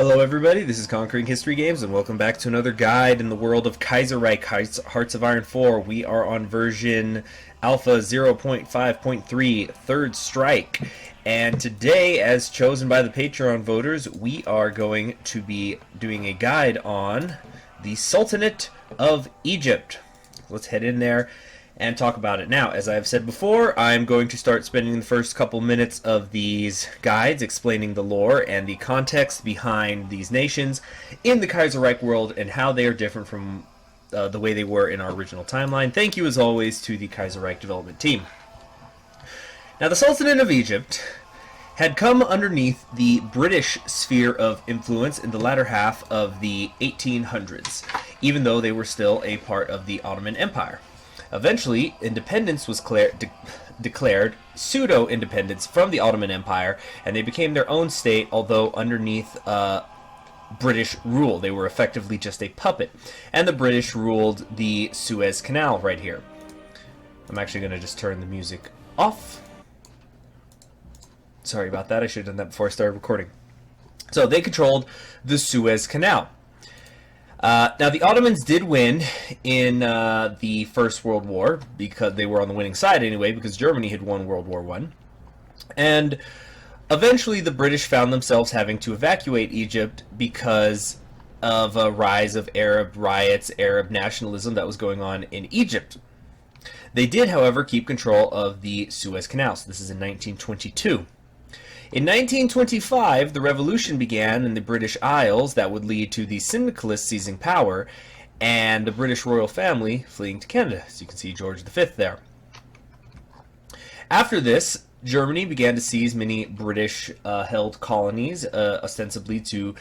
Hello everybody, this is Conquering History Games, and welcome back to another guide in the world of Kaiserreich Hearts of Iron 4. We are on version Alpha 0.5.3, Third Strike. And today, as chosen by the Patreon voters, we are going to be doing a guide on the Sultanate of Egypt. Let's head in there and talk about it. Now, as I've said before, I'm going to start spending the first couple minutes of these guides explaining the lore and the context behind these nations in the Kaiserreich world and how they are different from the way they were in our original timeline. Thank you, as always, to the Kaiserreich development team. Now, the Sultanate of Egypt had come underneath the British sphere of influence in the latter half of the 1800s, even though they were still a part of the Ottoman Empire. Eventually, independence was declared, pseudo-independence from the Ottoman Empire, and they became their own state, although underneath British rule. They were effectively just a puppet. And the British ruled the Suez Canal right here. I'm actually going to just turn the music off. Sorry about that. I should have done that before I started recording. So they controlled the Suez Canal. Now, the Ottomans did win in the First World War, because they were on the winning side anyway, because Germany had won World War I. And eventually the British found themselves having to evacuate Egypt because of a rise of Arab riots, Arab nationalism that was going on in Egypt. They did, however, keep control of the Suez Canal. So this is in 1922. In 1925, the revolution began in the British Isles that would lead to the syndicalists seizing power and the British royal family fleeing to Canada. So you can see George V there. After this, Germany began to seize many British-held colonies, ostensibly to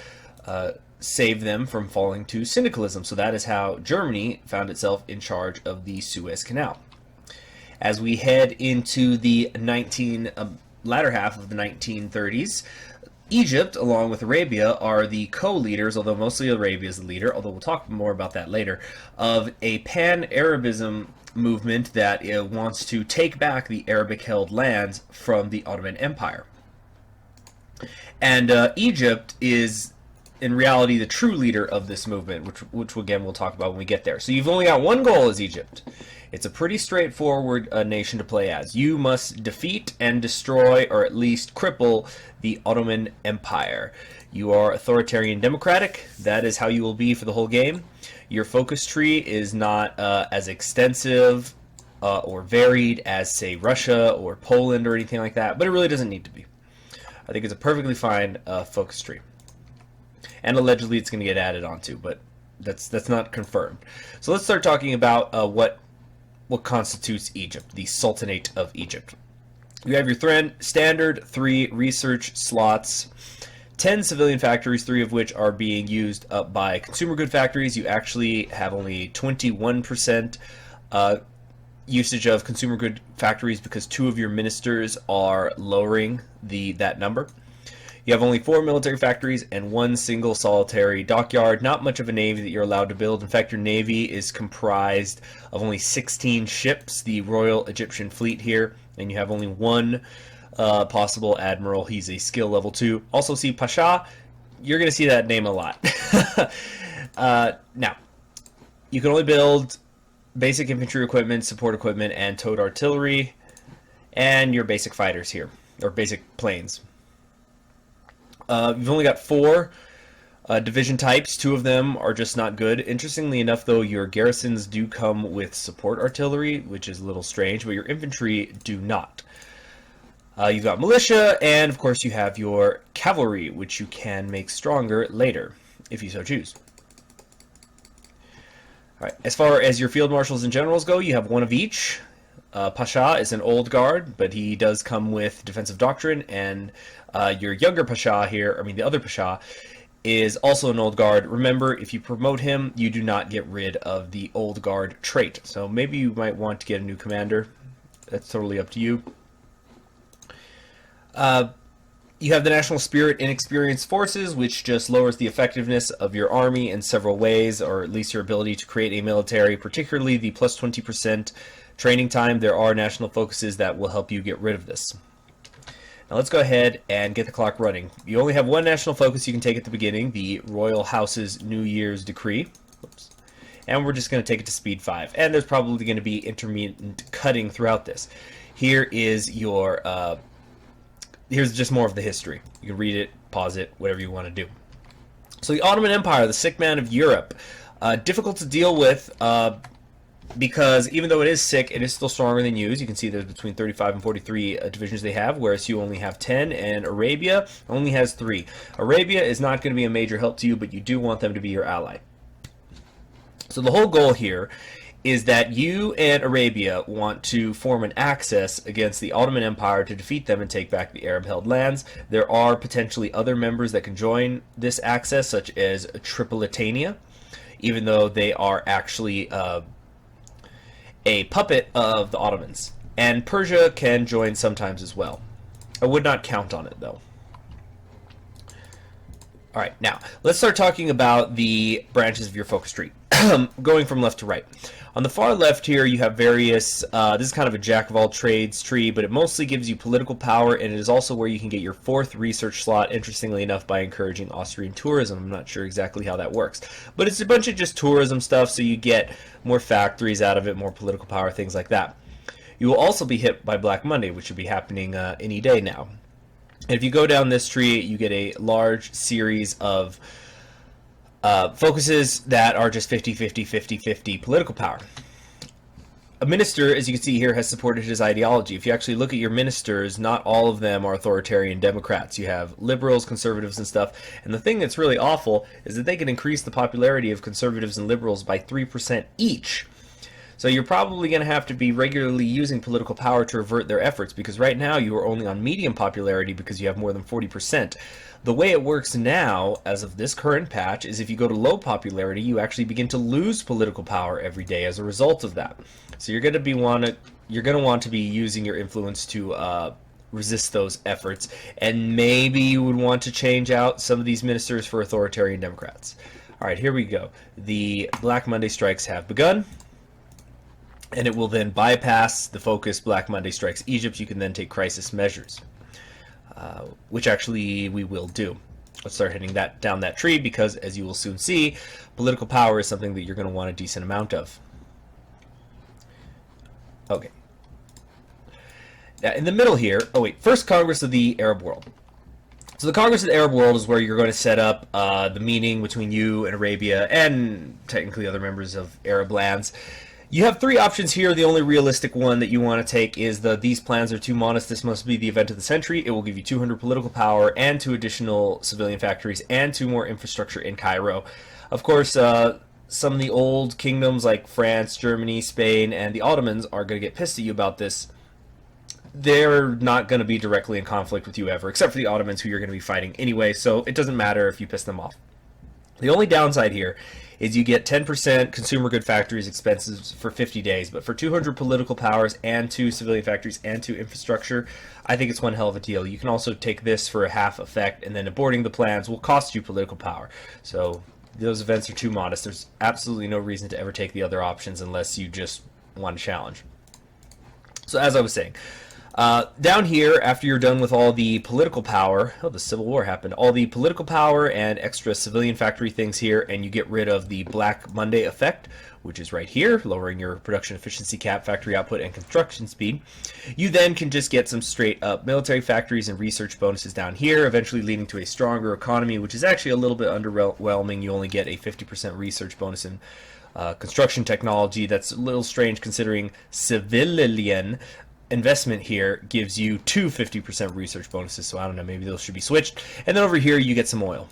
save them from falling to syndicalism. So that is how Germany found itself in charge of the Suez Canal. As we head into the latter half of the 1930s, Egypt, along with Arabia, are the co-leaders, although mostly Arabia is the leader, although we'll talk more about that later, of a pan-Arabism movement that wants to take back the Arabic-held lands from the Ottoman Empire. And Egypt is, in reality, the true leader of this movement, which again we'll talk about when we get there. So you've only got one goal as Egypt. It's a pretty straightforward nation to play as. You must defeat and destroy, or at least cripple, the Ottoman Empire. You are authoritarian democratic. That is how you will be for the whole game. Your focus tree is not as extensive or varied as, say, Russia or Poland or anything like that, but it really doesn't need to be. I think it's a perfectly fine focus tree. And allegedly it's going to get added onto, but that's not confirmed. So let's start talking about what constitutes Egypt, the Sultanate of Egypt. You have your standard 3 research slots, 10 civilian factories, 3 of which are being used up by consumer good factories. You actually have only 21% usage of consumer good factories because 2 of your ministers are lowering that number. You have only 4 military factories and 1 single solitary dockyard. Not much of a navy that you're allowed to build. In fact, your navy is comprised of only 16 ships, the Royal Egyptian Fleet here, and you have only 1 possible admiral. He's a skill level 2. Also see Pasha. You're going to see that name a lot. Now, you can only build basic infantry equipment, support equipment, and towed artillery, and your basic fighters here, or basic planes. You've only got 4 division types. 2 of them are just not good. Interestingly enough, though, your garrisons do come with support artillery, which is a little strange, but your infantry do not. You've got militia, and of course you have your cavalry, which you can make stronger later, if you so choose. All right. As far as your field marshals and generals go, you have 1 of each. Pasha is an old guard, but he does come with defensive doctrine, and your younger Pasha here, the other Pasha, is also an old guard. Remember, if you promote him, you do not get rid of the old guard trait. So maybe you might want to get a new commander. That's totally up to you. You have the national spirit inexperienced forces, which just lowers the effectiveness of your army in several ways, or at least your ability to create a military, particularly the plus 20% training time. There are national focuses that will help you get rid of this. Now let's go ahead and get the clock running. You only have one national focus you can take at the beginning, the Royal House's New Year's Decree. Oops. And we're just going to take it to speed 5. And there's probably going to be intermittent cutting throughout this. Here is your, here's just more of the history. You can read it, pause it, whatever you want to do. So the Ottoman Empire, the sick man of Europe, difficult to deal with because even though it is sick, it is still stronger than you. As you can see, there's between 35 and 43 divisions they have, whereas you only have 10, and Arabia only has 3. Arabia is not going to be a major help to you, but you do want them to be your ally. So the whole goal here is that you and Arabia want to form an axis against the Ottoman Empire to defeat them and take back the Arab-held lands. There are potentially other members that can join this axis, such as Tripolitania, even though they are actually a puppet of the Ottomans. And Persia can join sometimes as well. I would not count on it, though. Alright, now, let's start talking about the branches of your focus tree, going from left to right. On the far left here, you have various, this is kind of a jack-of-all-trades tree, but it mostly gives you political power, and it is also where you can get your 4th research slot, interestingly enough, by encouraging Austrian tourism. I'm not sure exactly how that works. But it's a bunch of just tourism stuff, so you get more factories out of it, more political power, things like that. You will also be hit by Black Monday, which should be happening any day now. And if you go down this tree, you get a large series of focuses that are just 50-50-50-50 political power. A minister, as you can see here, has supported his ideology. If you actually look at your ministers, not all of them are authoritarian Democrats. You have liberals, conservatives, and stuff. And the thing that's really awful is that they can increase the popularity of conservatives and liberals by 3% each. So you're probably going to have to be regularly using political power to avert their efforts, because right now you are only on medium popularity because you have more than 40%. The way it works now, as of this current patch, is if you go to low popularity, you actually begin to lose political power every day as a result of that. So you're going to want to be using your influence to resist those efforts, and maybe you would want to change out some of these ministers for authoritarian Democrats. All right, here we go. The Black Monday strikes have begun. And it will then bypass the focus Black Monday strikes Egypt. You can then take crisis measures, which actually we will do. Let's start heading down that tree, because as you will soon see, political power is something that you're going to want a decent amount of. Okay. Now in the middle here, first Congress of the Arab World. So the Congress of the Arab World is where you're going to set up the meeting between you and Arabia and technically other members of Arab lands. You have 3 options here. The only realistic one that you want to take is these plans are too modest. This must be the event of the century. It will give you 200 political power and 2 additional civilian factories and 2 more infrastructure in Cairo. Of course, some of the old kingdoms like France, Germany, Spain, and the Ottomans are going to get pissed at you about this. They're not going to be directly in conflict with you ever, except for the Ottomans, who you're going to be fighting anyway, so it doesn't matter if you piss them off. The only downside here is you get 10% consumer good factories expenses for 50 days, but for 200 political powers and 2 civilian factories and 2 infrastructure, I think it's one hell of a deal. You can also take this for a half effect, and then aborting the plans will cost you political power. So those events are too modest. There's absolutely no reason to ever take the other options unless you just want a challenge. So as I was saying, down here, after you're done with all the political power, the Civil War happened, all the political power and extra civilian factory things here, and you get rid of the Black Monday effect, which is right here, lowering your production efficiency cap, factory output, and construction speed. You then can just get some straight up military factories and research bonuses down here, eventually leading to a stronger economy, which is actually a little bit underwhelming. You only get a 50% research bonus in construction technology. That's a little strange considering civilian investment here gives you 2 50% research bonuses, so I don't know, maybe those should be switched. And then over here you get some oil.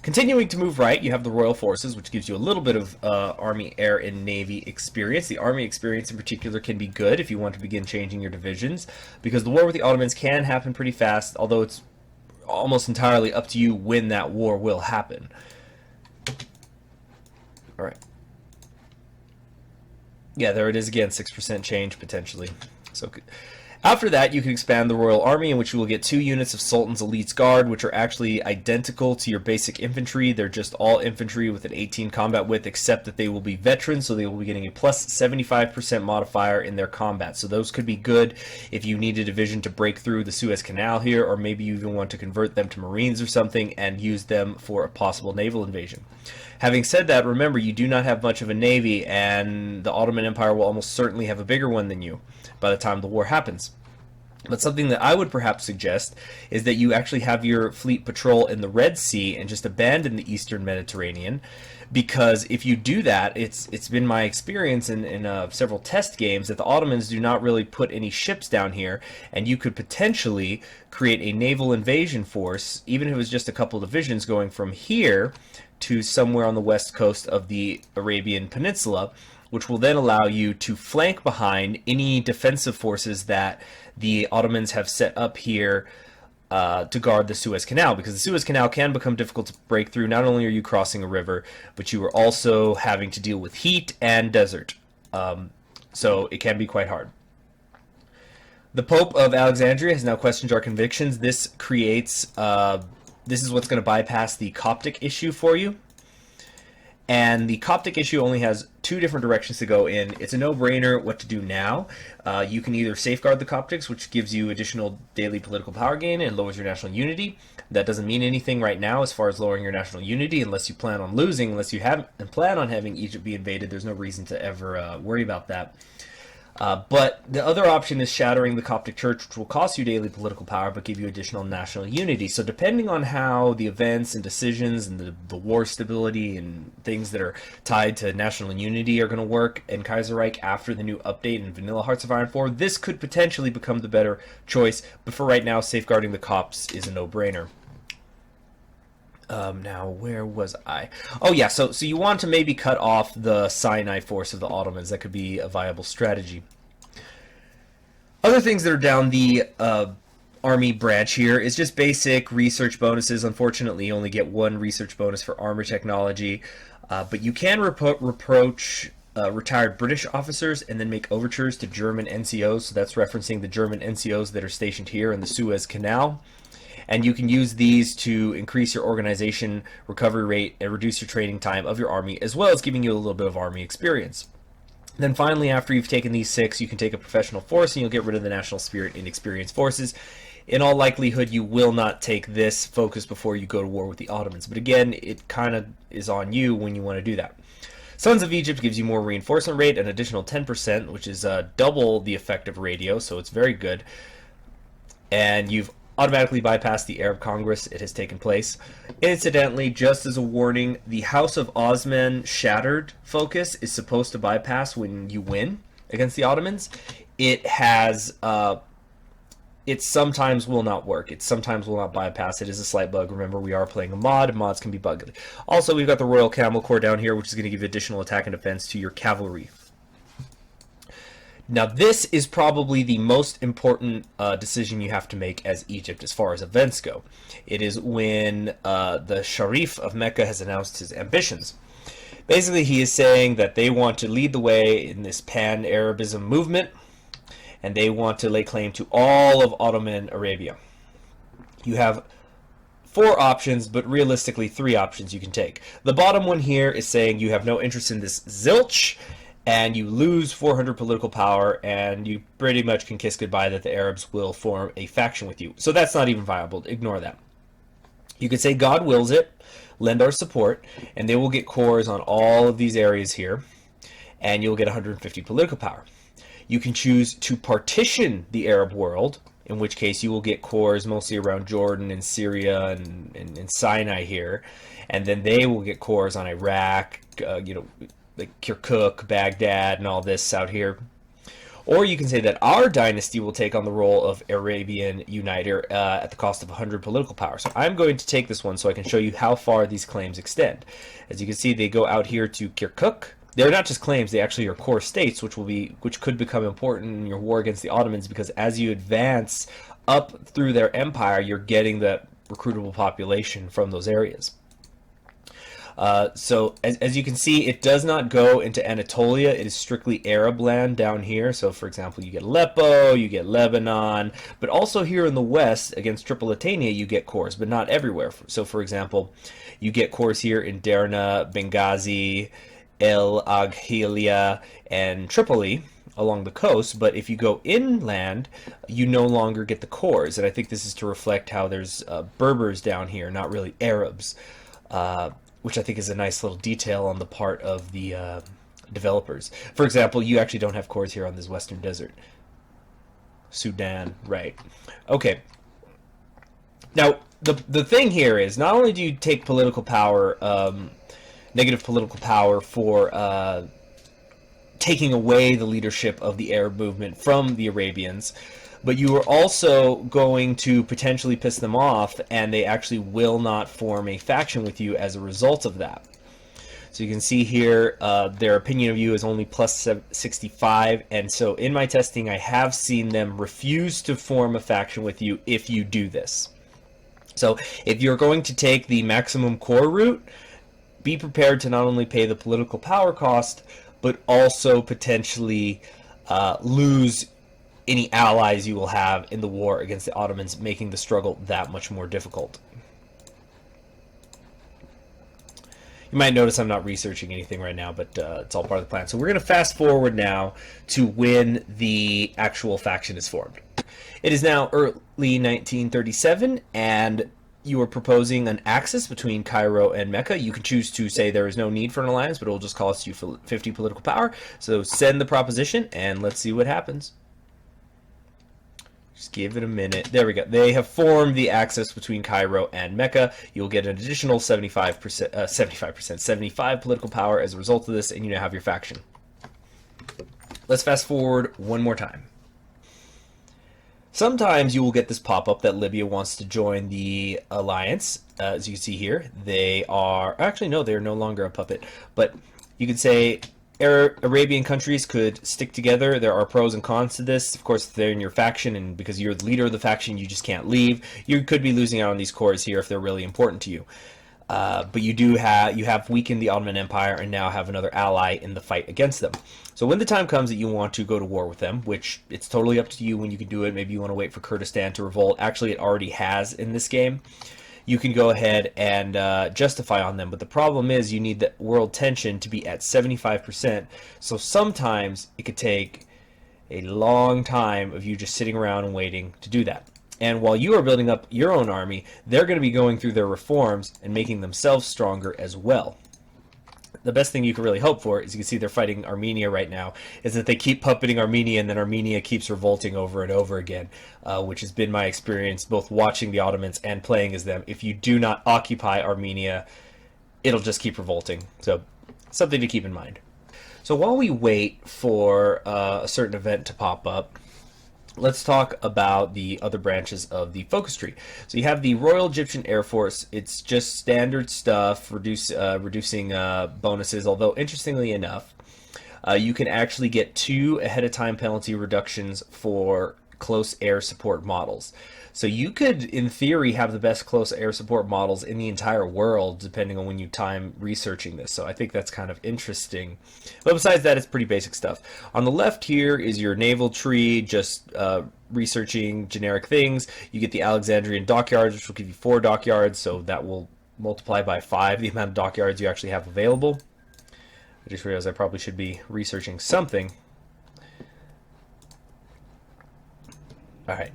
Continuing to move right, you have the Royal Forces, which gives you a little bit of Army, Air, and Navy experience. The Army experience in particular can be good if you want to begin changing your divisions, because the war with the Ottomans can happen pretty fast, although it's almost entirely up to you when that war will happen. Alright. Yeah, there it is again, 6% change potentially. So After that, you can expand the Royal Army, in which you will get 2 units of Sultan's Elite's Guard, which are actually identical to your basic infantry. They're just all infantry with an 18 combat width, except that they will be veterans, so they will be getting a plus 75% modifier in their combat. So those could be good if you need a division to break through the Suez Canal here, or maybe you even want to convert them to Marines or something and use them for a possible naval invasion. Having said that, remember, you do not have much of a navy, and the Ottoman Empire will almost certainly have a bigger one than you by the time the war happens. But something that I would perhaps suggest is that you actually have your fleet patrol in the Red Sea and just abandon the Eastern Mediterranean, because if you do that, it's been my experience in several test games that the Ottomans do not really put any ships down here, and you could potentially create a naval invasion force, even if it was just a couple divisions going from here to somewhere on the west coast of the Arabian Peninsula, which will then allow you to flank behind any defensive forces that the Ottomans have set up here to guard the Suez Canal, because the Suez Canal can become difficult to break through. Not only are you crossing a river, but you are also having to deal with heat and desert. So it can be quite hard. The Pope of Alexandria has now questioned our convictions. This creates... this is what's going to bypass the Coptic issue for you. And the Coptic issue only has 2 different directions to go in. It's a no-brainer what to do now. You can either safeguard the Coptics, which gives you additional daily political power gain and lowers your national unity. That doesn't mean anything right now as far as lowering your national unity, unless you plan on losing, unless you plan on having Egypt be invaded. There's no reason to ever worry about that. But the other option is shattering the Coptic Church, which will cost you daily political power but give you additional national unity. So depending on how the events and decisions and the war stability and things that are tied to national unity are going to work in Kaiserreich after the new update in Vanilla Hearts of Iron 4, this could potentially become the better choice. But for right now, safeguarding the Copts is a no-brainer. Now, where was I? Oh, yeah, so you want to maybe cut off the Sinai force of the Ottomans. That could be a viable strategy. Other things that are down the army branch here is just basic research bonuses. Unfortunately, you only get 1 research bonus for armor technology, but you can reproach retired British officers and then make overtures to German NCOs. So that's referencing the German NCOs that are stationed here in the Suez Canal. And you can use these to increase your organization recovery rate and reduce your training time of your army, as well as giving you a little bit of army experience. Then finally, after you've taken these 6, you can take a professional force and you'll get rid of the national spirit in experienced forces. In all likelihood, you will not take this focus before you go to war with the Ottomans. But again, it kind of is on you when you want to do that. Sons of Egypt gives you more reinforcement rate, an additional 10%, which is double the effective radio, so it's very good. And you've automatically bypassed the Arab Congress. It has taken place. Incidentally, just as a warning, the House of Osman Shattered focus is supposed to bypass when you win against the Ottomans. It has... it sometimes will not work. It sometimes will not bypass. It is a slight bug. Remember, we are playing a mod. Mods can be buggy. Also, we've got the Royal Camel Corps down here, which is going to give additional attack and defense to your cavalry. Now, this is probably the most important decision you have to make as Egypt as far as events go. It is when the Sharif of Mecca has announced his ambitions. Basically, he is saying that they want to lead the way in this pan-Arabism movement, and they want to lay claim to all of Ottoman Arabia. You have 4 options, but realistically 3 options you can take. The bottom one here is saying you have no interest in this zilch, and you lose 400 political power, and you pretty much can kiss goodbye that the Arabs will form a faction with you. So that's not even viable. Ignore that. You could say God wills it, lend our support, and they will get cores on all of these areas here, and you'll get 150 political power. You can choose to partition the Arab world, in which case you will get cores mostly around Jordan and Syria and Sinai here, and then they will get cores on Iraq, like Kirkuk, Baghdad, and all this out here. Or you can say that our dynasty will take on the role of Arabian uniter at the cost of 100 political power. So I'm going to take this one so I can show you how far these claims extend. As you can see, they go out here to Kirkuk. They're not just claims, they actually are core states, which could become important in your war against the Ottomans, because as you advance up through their empire, you're getting that recruitable population from those areas. So as you can see, it does not go into Anatolia. It is strictly Arab land down here. So for example, you get Aleppo, you get Lebanon, but also here in the west against Tripolitania, you get cores, but not everywhere. So for example, you get cores here in Derna, Benghazi, El Aghelia, and Tripoli along the coast, but if you go inland, you no longer get the cores, and I think this is to reflect how there's Berbers down here, not really Arabs, which I think is a nice little detail on the part of the developers. For example, you actually don't have cores here on this western desert. Sudan, right. Okay. Now, the thing here is, not only do you take political power, negative political power for taking away the leadership of the Arab movement from the Arabians, but you are also going to potentially piss them off, and they actually will not form a faction with you as a result of that. So you can see here, their opinion of you is only plus 65, and so in my testing I have seen them refuse to form a faction with you if you do this. So if you're going to take the maximum core route, be prepared to not only pay the political power cost, but also potentially lose any allies you will have in the war against the Ottomans, making the struggle that much more difficult. You might notice I'm not researching anything right now, but it's all part of the plan. So we're going to fast forward now to when the actual faction is formed. It is now early 1937, and you are proposing an axis between Cairo and Mecca. You can choose to say there is no need for an alliance, but it will just cost you 50 political power. So send the proposition, and let's see what happens. Just give it a minute. There we go. They have formed the axis between Cairo and Mecca. You'll get an additional 75 political power as a result of this, and you now have your faction. Let's fast forward one more time. Sometimes you will get this pop-up that Libya wants to join the alliance. As you can see here, they are... Actually, no, they are no longer a puppet. But you could say Arabian countries could stick together. There are pros and cons to this. Of course, if they're in your faction, and because you're the leader of the faction, you just can't leave. You could be losing out on these cores here if they're really important to you. But you have weakened the Ottoman Empire and now have another ally in the fight against them. So when the time comes that you want to go to war with them, which it's totally up to you when you can do it, maybe you want to wait for Kurdistan to revolt. Actually, it already has in this game. You can go ahead and justify on them. But the problem is you need the world tension to be at 75%. So sometimes it could take a long time of you just sitting around and waiting to do that. And while you are building up your own army, they're going to be going through their reforms and making themselves stronger as well. The best thing you can really hope for, as you can see they're fighting Armenia right now, is that they keep puppeting Armenia, and then Armenia keeps revolting over and over again, which has been my experience both watching the Ottomans and playing as them. If you do not occupy Armenia, it'll just keep revolting. So something to keep in mind. So while we wait for a certain event to pop up, let's talk about the other branches of the focus tree. So you have the Royal Egyptian Air Force. It's just standard stuff, reducing bonuses, although interestingly enough, you can actually get 2 ahead-of-time penalty reductions for close air support models. So you could, in theory, have the best close air support models in the entire world, depending on when you time researching this. So I think that's kind of interesting. But besides that, it's pretty basic stuff. On the left here is your Naval Tree, just researching generic things. You get the Alexandrian dockyards, which will give you 4 dockyards, so that will multiply by 5 the amount of dockyards you actually have available. I just realized I probably should be researching something. All right.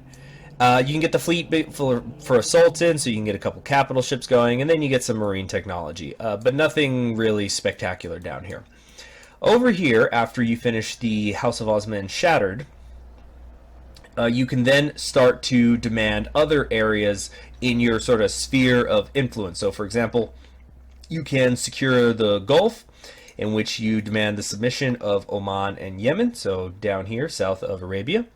You can get the fleet for a Sultan, so you can get a couple capital ships going, and then you get some marine technology, but nothing really spectacular down here. Over here, after you finish the House of Osman Shattered, you can then start to demand other areas in your sort of sphere of influence. So, for example, you can secure the Gulf, in which you demand the submission of Oman and Yemen, so down here, south of Arabia.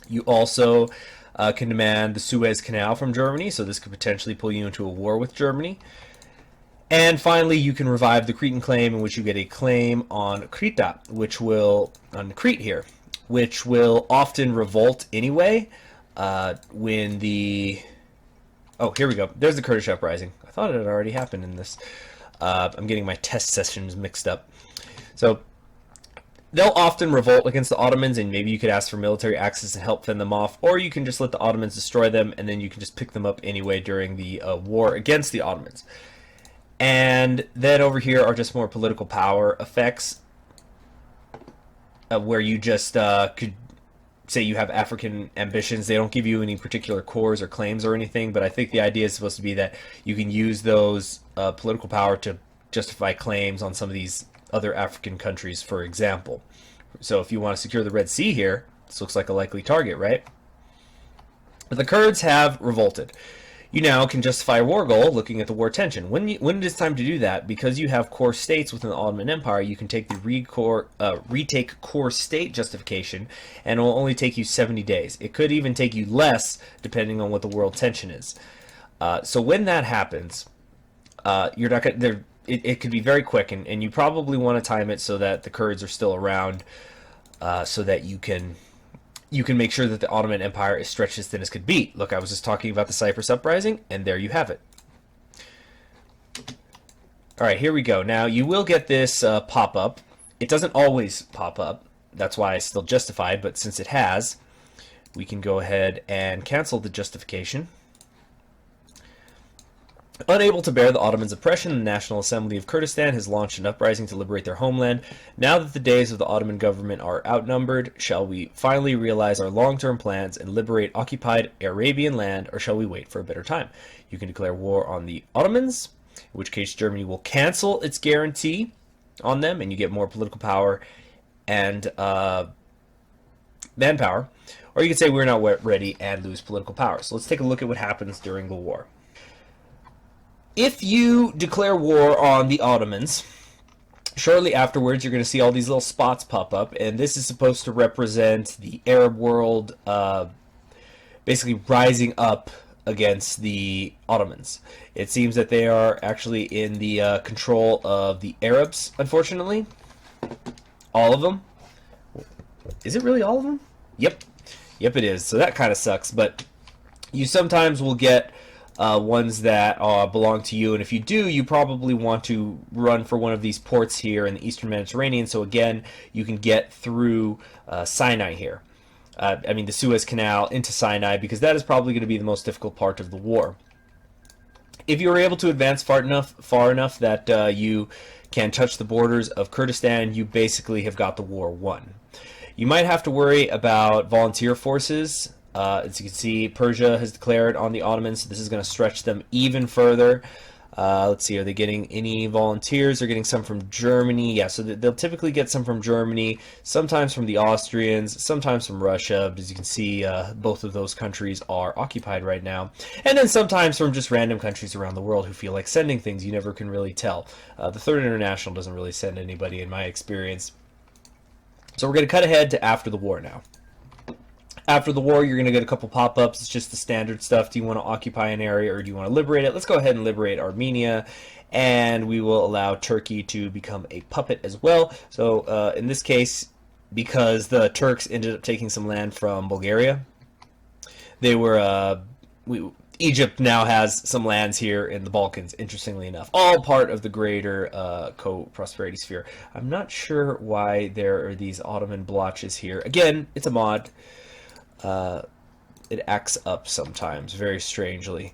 You also can demand the Suez Canal from Germany, so this could potentially pull you into a war with Germany. And finally, you can revive the Cretan claim, in which you get a claim on Crete, on Crete here, which will often revolt anyway when the Oh, here we go. There's the Kurdish Uprising. I thought it had already happened in this. I'm getting my test sessions mixed up. So they'll often revolt against the Ottomans, and maybe you could ask for military access and help fend them off, or you can just let the Ottomans destroy them, and then you can just pick them up anyway during the war against the Ottomans. And then over here are just more political power effects, where you just could say you have African ambitions. They don't give you any particular cores or claims or anything, but I think the idea is supposed to be that you can use those political power to justify claims on some of these other African countries, for example. So if you want to secure the Red Sea here, this looks like a likely target, right? But the Kurds have revolted. You now can justify a war goal looking at the war tension. When it is time to do that, because you have core states within the Ottoman Empire, you can take the retake core state justification, and it will only take you 70 days. It could even take you less, depending on what the world tension is. So when that happens, you're not going. It could be very quick, and you probably want to time it so that the Kurds are still around, so that you can make sure that the Ottoman Empire is stretched as thin as could be. Look, I was just talking about the Cyprus Uprising, and there you have it. All right, here we go. Now, you will get this pop-up. It doesn't always pop up. That's why I still justified, but since it has, we can go ahead and cancel the justification. Unable to bear the Ottomans' oppression, the National Assembly of Kurdistan has launched an uprising to liberate their homeland. Now that the days of the Ottoman government are outnumbered, shall we finally realize our long-term plans and liberate occupied Arabian land, or shall we wait for a better time? You can declare war on the Ottomans, in which case Germany will cancel its guarantee on them, and you get more political power and manpower. Or you can say we're not ready and lose political power. So let's take a look at what happens during the war. If you declare war on the Ottomans, shortly afterwards you're going to see all these little spots pop up, and this is supposed to represent the Arab world basically rising up against the Ottomans. It seems that they are actually in the control of the Arabs, unfortunately. All of them. Is it really all of them? Yep. Yep, it is. So that kind of sucks, but you sometimes will get ones that belong to you, and if you do, you probably want to run for one of these ports here in the Eastern Mediterranean, so again, you can get through Sinai here. I mean the Suez Canal into Sinai, because that is probably going to be the most difficult part of the war. If you are able to advance far enough that you can touch the borders of Kurdistan, you basically have got the war won. You might have to worry about volunteer forces. As you can see, Persia has declared on the Ottomans, so this is going to stretch them even further. Let's see, are they getting any volunteers? They're getting some from Germany. Yeah, so they'll typically get some from Germany, sometimes from the Austrians, sometimes from Russia. But as you can see, both of those countries are occupied right now. And then sometimes from just random countries around the world who feel like sending things. You never can really tell. The Third International doesn't really send anybody in my experience. So we're going to cut ahead to after the war now. After the war, you're going to get a couple pop-ups. It's just the standard stuff. Do you want to occupy an area or do you want to liberate it? Let's go ahead and liberate Armenia, and we will allow Turkey to become a puppet as well. So in this case, because the Turks ended up taking some land from Bulgaria, they were Egypt now has some lands here in the Balkans, interestingly enough. All part of the greater co-prosperity sphere. I'm not sure why there are these Ottoman blotches here. Again, it's a mod. It acts up sometimes, very strangely.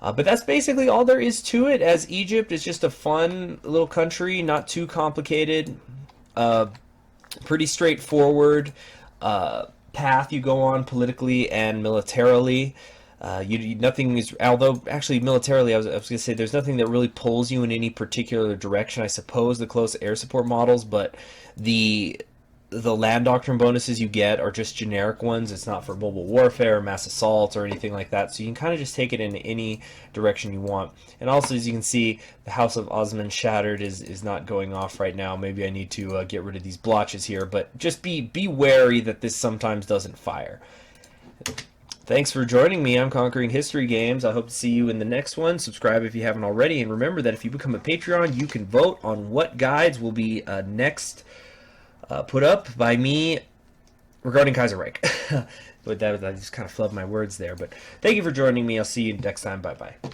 But that's basically all there is to it, as Egypt is just a fun little country, not too complicated, pretty straightforward path you go on politically and militarily. Nothing is, although actually militarily, I was going to say there's nothing that really pulls you in any particular direction. I suppose the close air support models, but the land doctrine bonuses you get are just generic ones. It's not for mobile warfare, mass assaults, or anything like that. So you can kind of just take it in any direction you want. And also, as you can see, the House of Osman Shattered is not going off right now. Maybe I need to get rid of these blotches here, but just be wary that this sometimes doesn't fire. Thanks for joining me. I'm Conquering History Games. I hope to see you in the next one. Subscribe if you haven't already, and remember that if you become a Patreon, you can vote on what guides will be next put up by me regarding Kaiserreich. But I just kind of flubbed my words there. But thank you for joining me. I'll see you next time. Bye-bye.